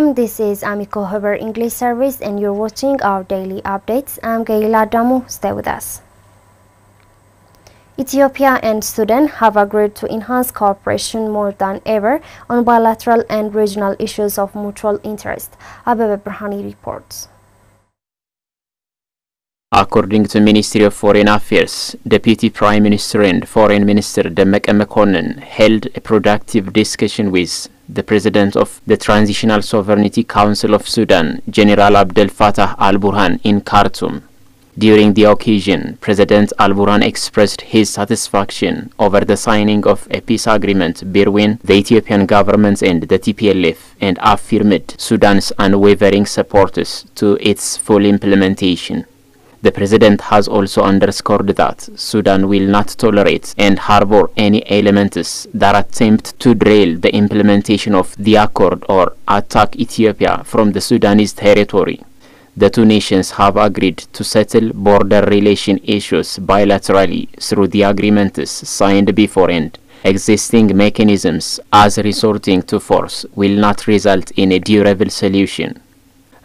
Welcome, this is AMECO Hover English Service and you're watching our daily updates. I'm Gaila Damu, stay with us. Ethiopia and Sudan have agreed to enhance cooperation more than ever on bilateral and regional issues of mutual interest. Abebe Brahani reports. According to Ministry of Foreign Affairs, Deputy Prime Minister and Foreign Minister AMECO held a productive discussion with the President of the Transitional Sovereignty Council of Sudan, General Abdel Fattah al-Burhan, in Khartoum. During the occasion, President al-Burhan expressed his satisfaction over the signing of a peace agreement between the Ethiopian government and the TPLF and affirmed Sudan's unwavering support to its full implementation. The President has also underscored that Sudan will not tolerate and harbor any elements that attempt to derail the implementation of the accord or attack Ethiopia from the Sudanese territory. The two nations have agreed to settle border relation issues bilaterally through the agreements signed beforehand. Existing mechanisms as resorting to force will not result in a durable solution.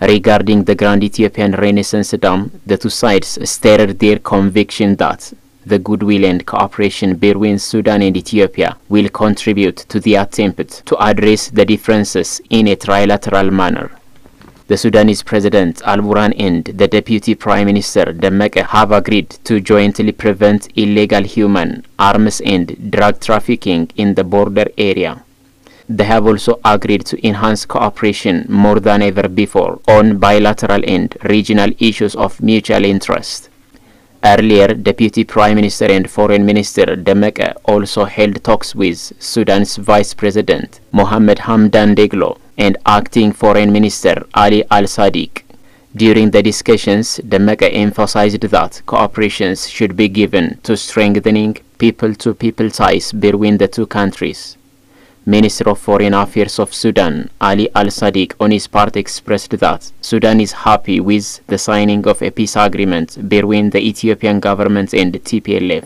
Regarding the Grand Ethiopian Renaissance Dam, the two sides stated their conviction that the goodwill and cooperation between Sudan and Ethiopia will contribute to the attempt to address the differences in a trilateral manner. The Sudanese President al-Burhan and the Deputy Prime Minister AMECO have agreed to jointly prevent illegal human, arms and drug trafficking in the border area. They have also agreed to enhance cooperation more than ever before on bilateral and regional issues of mutual interest. Earlier, Deputy Prime Minister and Foreign Minister AMECO also held talks with Sudan's Vice President Mohamed Hamdan Daglo and Acting Foreign Minister Ali Al-Sadiq. During the discussions, AMECO emphasized that cooperation should be given to strengthening people-to-people ties between the two countries. Minister of Foreign Affairs of Sudan, Ali Al-Sadiq, on his part expressed that Sudan is happy with the signing of a peace agreement between the Ethiopian government and the TPLF.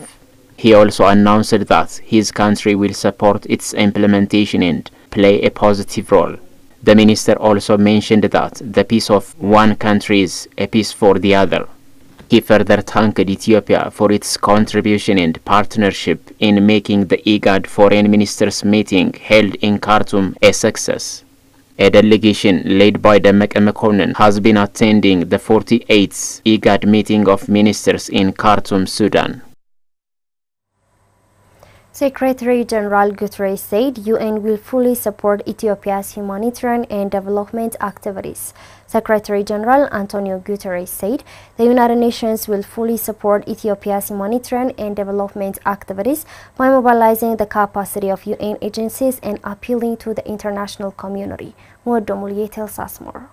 He also announced that his country will support its implementation and play a positive role. The minister also mentioned that the peace of one country is a peace for the other. He further thanked Ethiopia for its contribution and partnership in making the IGAD Foreign Ministers meeting held in Khartoum a success. A delegation led by AMECO has been attending the 48th IGAD meeting of ministers in Khartoum, Sudan. Secretary General Guterres said UN will fully support Ethiopia's humanitarian and development activities. Secretary General Antonio Guterres said the United Nations will fully support Ethiopia's humanitarian and development activities by mobilizing the capacity of UN agencies and appealing to the international community. Muadomulie tells us more.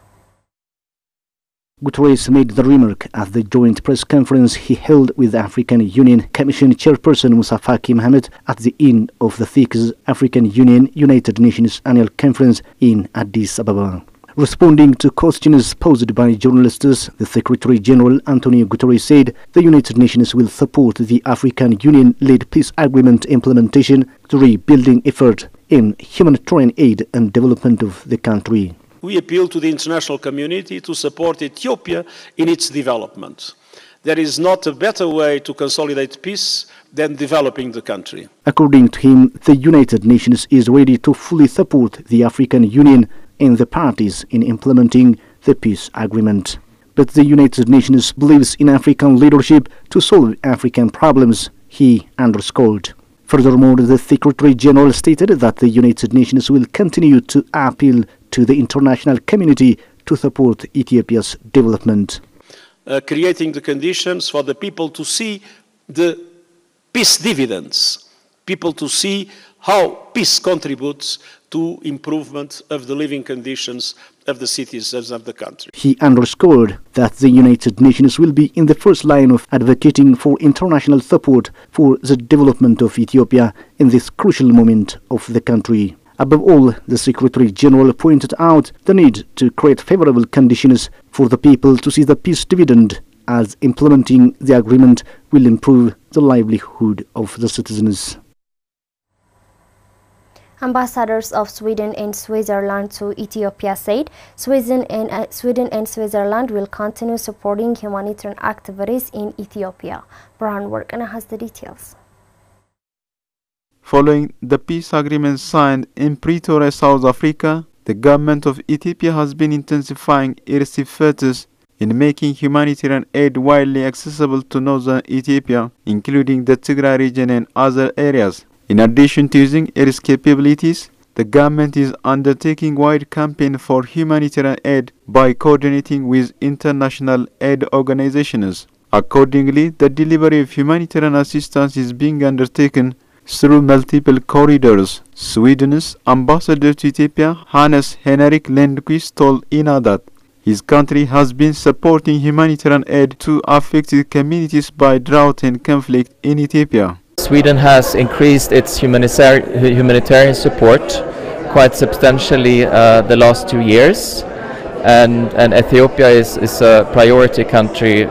Guterres made the remark at the joint press conference he held with the African Union Commission Chairperson Moussa Faki Mohamed at the end of the 6th African Union United Nations Annual Conference in Addis Ababa. Responding to questions posed by journalists, the Secretary General Antonio Guterres said the United Nations will support the African Union-led peace agreement implementation, the rebuilding effort in humanitarian aid and development of the country. We appeal to the international community to support Ethiopia in its development. There is not a better way to consolidate peace than developing the country. According to him, the United Nations is ready to fully support the African Union and the parties in implementing the peace agreement. But the United Nations believes in African leadership to solve African problems, he underscored. Furthermore, the Secretary General stated that the United Nations will continue to appeal to the international community to support Ethiopia's development. Creating the conditions for the people to see the peace dividends, people to see how peace contributes to improvement of the living conditions of the citizens of the country. He underscored that the United Nations will be in the first line of advocating for international support for the development of Ethiopia in this crucial moment of the country. Above all, the Secretary General pointed out the need to create favorable conditions for the people to see the peace dividend, as implementing the agreement will improve the livelihood of the citizens. Ambassadors of Sweden and Switzerland to Ethiopia said Sweden and Switzerland will continue supporting humanitarian activities in Ethiopia. Brian Workana has the details. Following the peace agreement signed in Pretoria, South Africa, the government of Ethiopia has been intensifying its efforts in making humanitarian aid widely accessible to northern Ethiopia, including the Tigray region and other areas. In addition to using its capabilities, the government is undertaking a wide campaign for humanitarian aid by coordinating with international aid organizations. Accordingly, the delivery of humanitarian assistance is being undertaken through multiple corridors. Sweden's ambassador to Ethiopia, Hannes Henrik Lundqvist, told INA that his country has been supporting humanitarian aid to affected communities by drought and conflict in Ethiopia. Sweden has increased its humanitarian support quite substantially the last 2 years, and Ethiopia is a priority country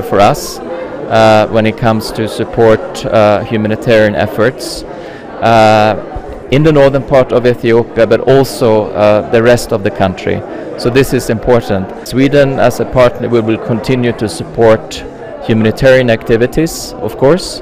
for us when it comes to support humanitarian efforts in the northern part of Ethiopia, but also the rest of the country. So this is important. Sweden, as a partner, will continue to support humanitarian activities, of course.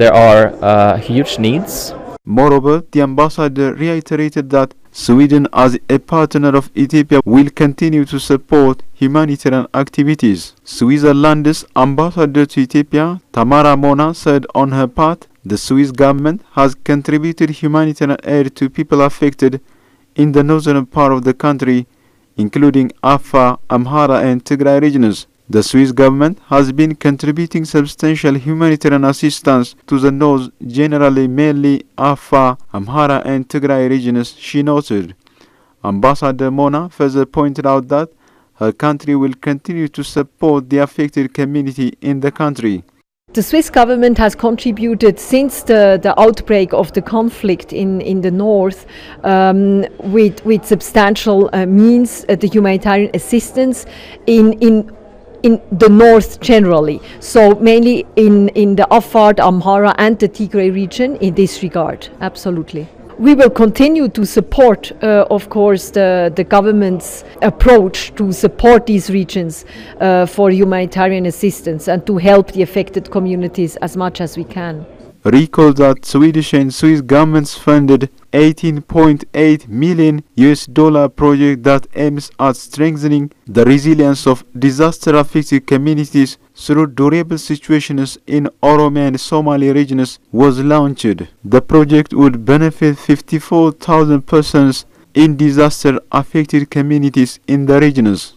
There are huge needs. Moreover, the ambassador reiterated that Sweden, as a partner of Ethiopia, will continue to support humanitarian activities. Switzerland's ambassador to Ethiopia, Tamara Mona, said on her part, the Swiss government has contributed humanitarian aid to people affected in the northern part of the country, including Afar, Amhara and Tigray regions. The Swiss government has been contributing substantial humanitarian assistance to the north, generally mainly Afar, Amhara and Tigray regions, she noted. Ambassador Mona further pointed out that her country will continue to support the affected community in the country. The Swiss government has contributed since the outbreak of the conflict in the north with substantial means the humanitarian assistance in the north generally, so mainly in the Afar, Amhara and the Tigray region in this regard, absolutely. We will continue to support, of course, the government's approach to support these regions for humanitarian assistance and to help the affected communities as much as we can. Recall that Swedish and Swiss governments funded $18.8 million project that aims at strengthening the resilience of disaster-affected communities through durable situations in Oromia and Somali regions was launched. The project would benefit 54,000 persons in disaster-affected communities in the regions.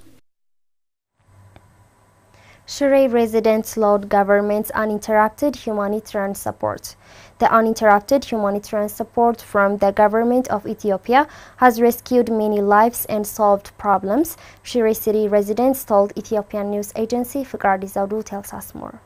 Shirey residents laud government's uninterrupted humanitarian support. The uninterrupted humanitarian support from the government of Ethiopia has rescued many lives and solved problems. Shirey city residents told Ethiopian news agency Figardi Zaudu tells us more.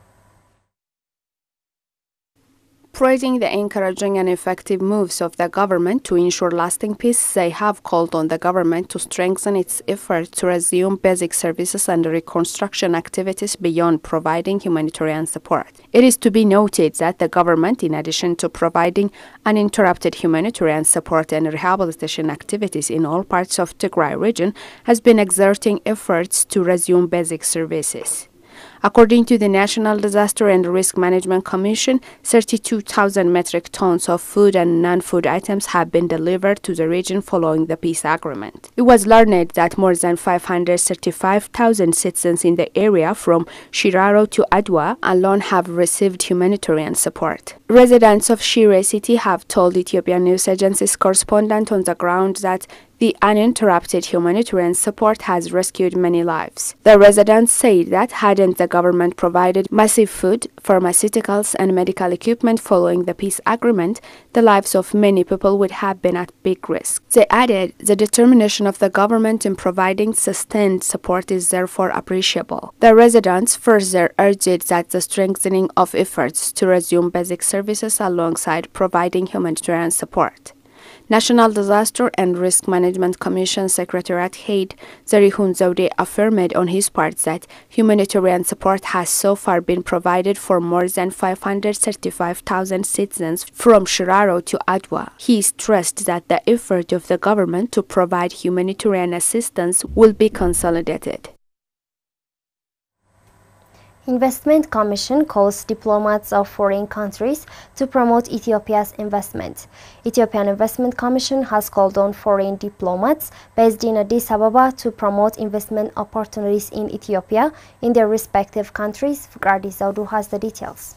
Praising the encouraging and effective moves of the government to ensure lasting peace, they have called on the government to strengthen its efforts to resume basic services and reconstruction activities beyond providing humanitarian support. It is to be noted that the government, in addition to providing uninterrupted humanitarian support and rehabilitation activities in all parts of the Tigray region, has been exerting efforts to resume basic services. According to the National Disaster and Risk Management Commission, 32,000 metric tons of food and non-food items have been delivered to the region following the peace agreement. It was learned that more than 535,000 citizens in the area from Shiraro to Adwa alone have received humanitarian support. Residents of Shirey city have told Ethiopian news agency's correspondent on the ground that the uninterrupted humanitarian support has rescued many lives. The residents say that hadn't the government provided massive food, pharmaceuticals and medical equipment following the peace agreement, the lives of many people would have been at big risk. They added, the determination of the government in providing sustained support is therefore appreciable. The residents further urged that the strengthening of efforts to resume basic services alongside providing humanitarian support. National Disaster and Risk Management Commission Secretariat head Zarihun Zaude affirmed on his part that humanitarian support has so far been provided for more than 535,000 citizens from Shiraro to Adwa. He stressed that the effort of the government to provide humanitarian assistance will be consolidated. Investment Commission calls diplomats of foreign countries to promote Ethiopia's investment. Ethiopian Investment Commission has called on foreign diplomats based in Addis Ababa to promote investment opportunities in Ethiopia in their respective countries. Fukradi Zaudu has the details.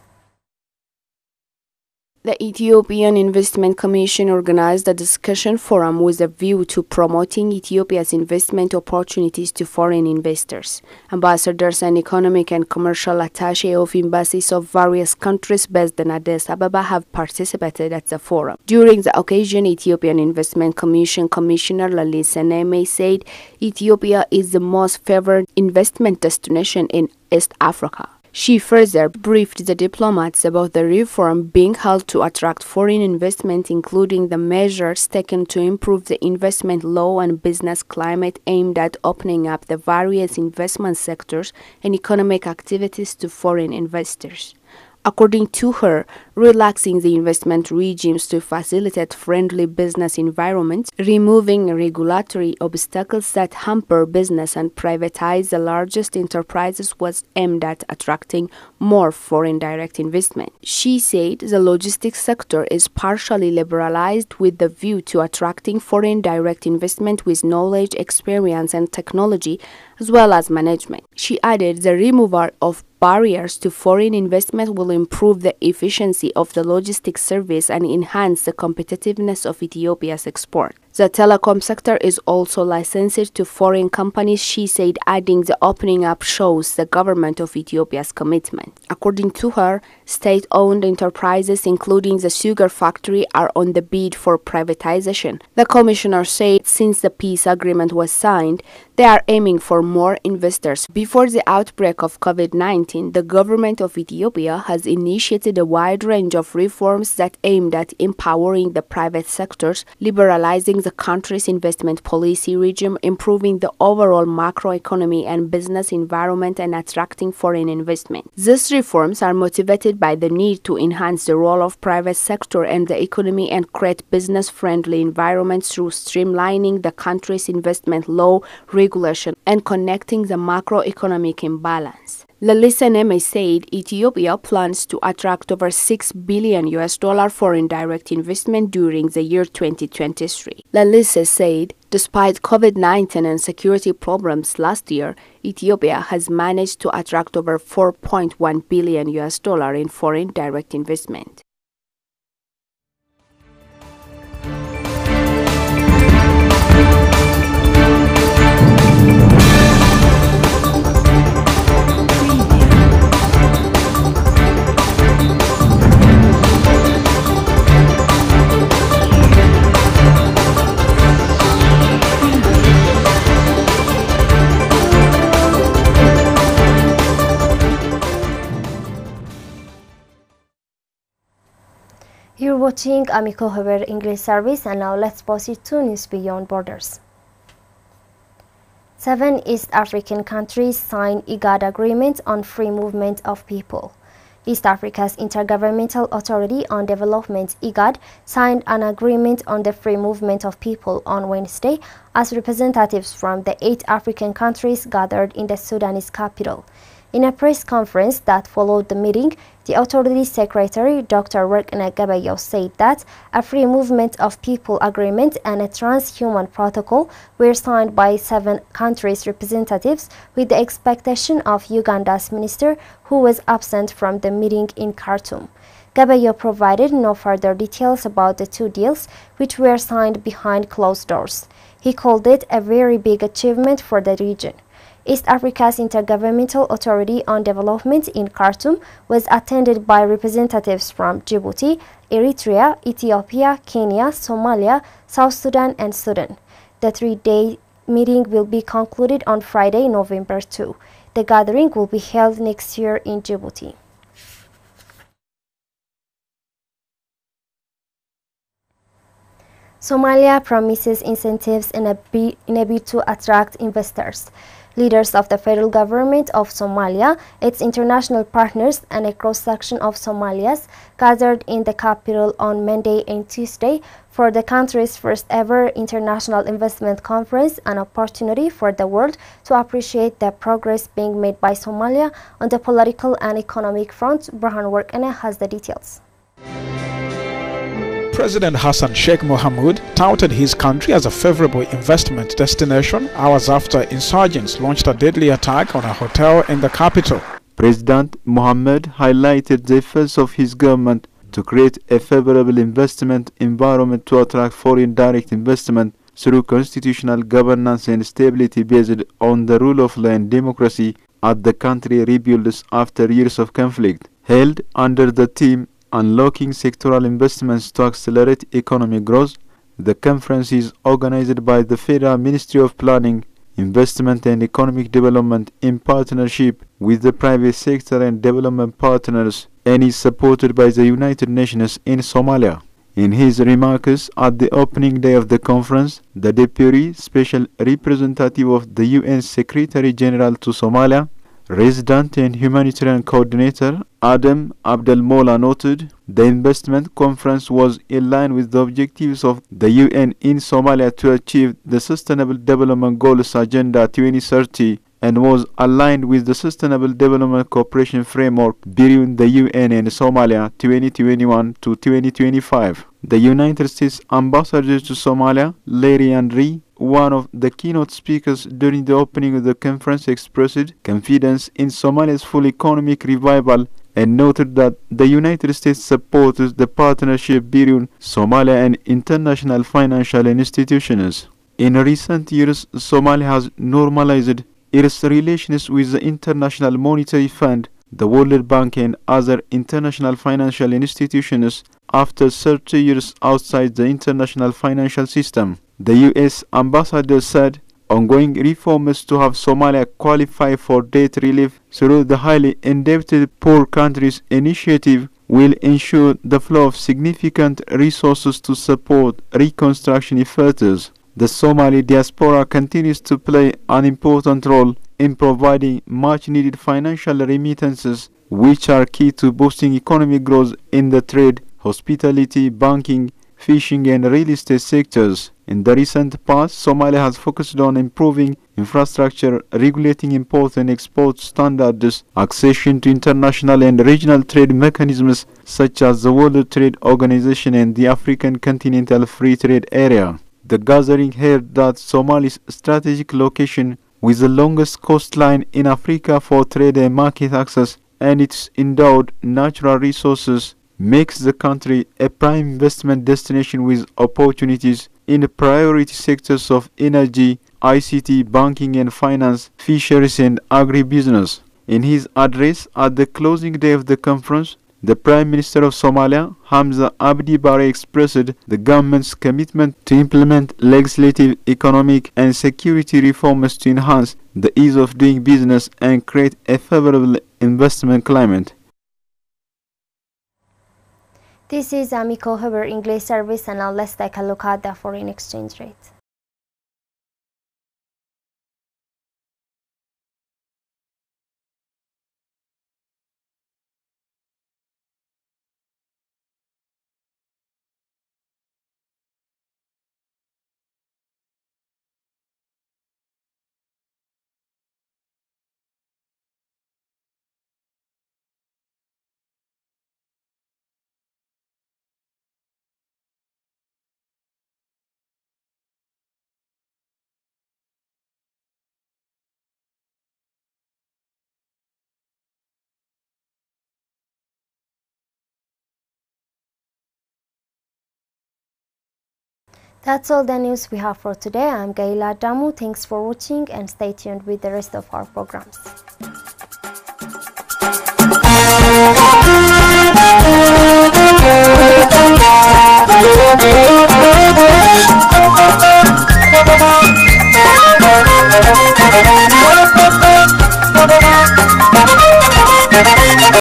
The Ethiopian Investment Commission organized a discussion forum with a view to promoting Ethiopia's investment opportunities to foreign investors. Ambassadors and economic and commercial attaché of embassies of various countries based in Addis Ababa have participated at the forum. During the occasion, Ethiopian Investment Commission Commissioner Lalisa Neme said Ethiopia is the most favored investment destination in East Africa. She further briefed the diplomats about the reform being held to attract foreign investment, including the measures taken to improve the investment law and business climate aimed at opening up the various investment sectors and economic activities to foreign investors. According to her, relaxing the investment regimes to facilitate friendly business environments, removing regulatory obstacles that hamper business and privatize the largest enterprises was aimed at attracting more foreign direct investment. She said the logistics sector is partially liberalized with the view to attracting foreign direct investment with knowledge, experience, and technology, as well as management. She added the removal of barriers to foreign investment will improve the efficiency of the logistics service and enhance the competitiveness of Ethiopia's export. The telecom sector is also licensed to foreign companies, she said, adding the opening up shows the government of Ethiopia's commitment. According to her, state-owned enterprises, including the sugar factory, are on the bid for privatization. The commissioner said since the peace agreement was signed, they are aiming for more investors. Before the outbreak of COVID-19, the government of Ethiopia has initiated a wide range of reforms that aimed at empowering the private sectors, liberalizing the country's investment policy regime, improving the overall macroeconomy and business environment, and attracting foreign investment. These reforms are motivated by the need to enhance the role of private sector and the economy and create business-friendly environments through streamlining the country's investment law, regulation, and connecting the macroeconomic imbalance. Lalisa Neme said Ethiopia plans to attract over $6 billion foreign direct investment during the year 2023. Lalisa said, despite COVID-19 and security problems last year, Ethiopia has managed to attract over $4.1 billion in foreign direct investment. You're watching AMECO Haber English service, and now let's proceed to news beyond borders. 7 East African countries signed IGAD agreement on free movement of people. East Africa's Intergovernmental Authority on Development, IGAD, signed an agreement on the free movement of people on Wednesday as representatives from the 8 African countries gathered in the Sudanese capital. In a press conference that followed the meeting, the authority secretary, Dr. Werkne Gebeyow, said that a free movement of people agreement and a transhuman protocol were signed by 7 countries' representatives with the expectation of Uganda's minister, who was absent from the meeting in Khartoum. Gebeyow provided no further details about the 2 deals, which were signed behind closed doors. He called it a very big achievement for the region. East Africa's Intergovernmental Authority on Development in Khartoum was attended by representatives from Djibouti, Eritrea, Ethiopia, Kenya, Somalia, South Sudan, and Sudan. The 3-day meeting will be concluded on Friday, November 2. The gathering will be held next year in Djibouti. Somalia promises incentives in a bid to attract investors. Leaders of the federal government of Somalia, its international partners, and a cross-section of Somalians gathered in the capital on Monday and Tuesday for the country's first ever international investment conference, an opportunity for the world to appreciate the progress being made by Somalia on the political and economic front. Burhan Workana has the details. President Hassan Sheikh Mohamud touted his country as a favorable investment destination hours after insurgents launched a deadly attack on a hotel in the capital. President Mohammed highlighted the efforts of his government to create a favorable investment environment to attract foreign direct investment through constitutional governance and stability based on the rule of law and democracy as the country rebuilds after years of conflict. Held under the theme Unlocking Sectoral Investments to Accelerate Economic Growth, the conference is organized by the Federal Ministry of Planning, Investment and Economic Development in partnership with the private sector and development partners and is supported by the United Nations in Somalia. In his remarks at the opening day of the conference, the Deputy Special Representative of the UN Secretary General to Somalia, Resident and Humanitarian Coordinator Adam Abdelmola noted the investment conference was in line with the objectives of the UN in Somalia to achieve the Sustainable Development Goals Agenda 2030 and was aligned with the Sustainable Development Cooperation Framework between the UN and Somalia 2021 to 2025. The United States Ambassador to Somalia, Larry Henry, one of the keynote speakers during the opening of the conference, expressed confidence in Somalia's full economic revival and noted that the United States supports the partnership between Somalia and international financial institutions. In recent years, Somalia has normalized its relations with the International Monetary Fund, the World Bank and other international financial institutions after 30 years outside the international financial system. The U.S. ambassador said ongoing reforms to have Somalia qualify for debt relief through the highly indebted Poor Countries Initiative will ensure the flow of significant resources to support reconstruction efforts. The Somali diaspora continues to play an important role in providing much-needed financial remittances, which are key to boosting economic growth in the trade, hospitality, banking, fishing and real estate sectors. In the recent past, Somalia has focused on improving infrastructure, regulating import and export standards, accession to international and regional trade mechanisms such as the World Trade Organization and the African Continental Free Trade Area. The gathering held that Somalia's strategic location with the longest coastline in Africa for trade and market access and its endowed natural resources makes the country a prime investment destination with opportunities in the priority sectors of energy, ICT, banking and finance, fisheries and agribusiness. In his address at the closing day of the conference, the Prime Minister of Somalia, Hamza Abdi Bare, expressed the government's commitment to implement legislative, economic and security reforms to enhance the ease of doing business and create a favorable investment climate. This is AMECO Heber English service, and now let's take a look at the foreign exchange rate. That's all the news we have for today. I'm Gaila Damu. Thanks for watching and stay tuned with the rest of our programs.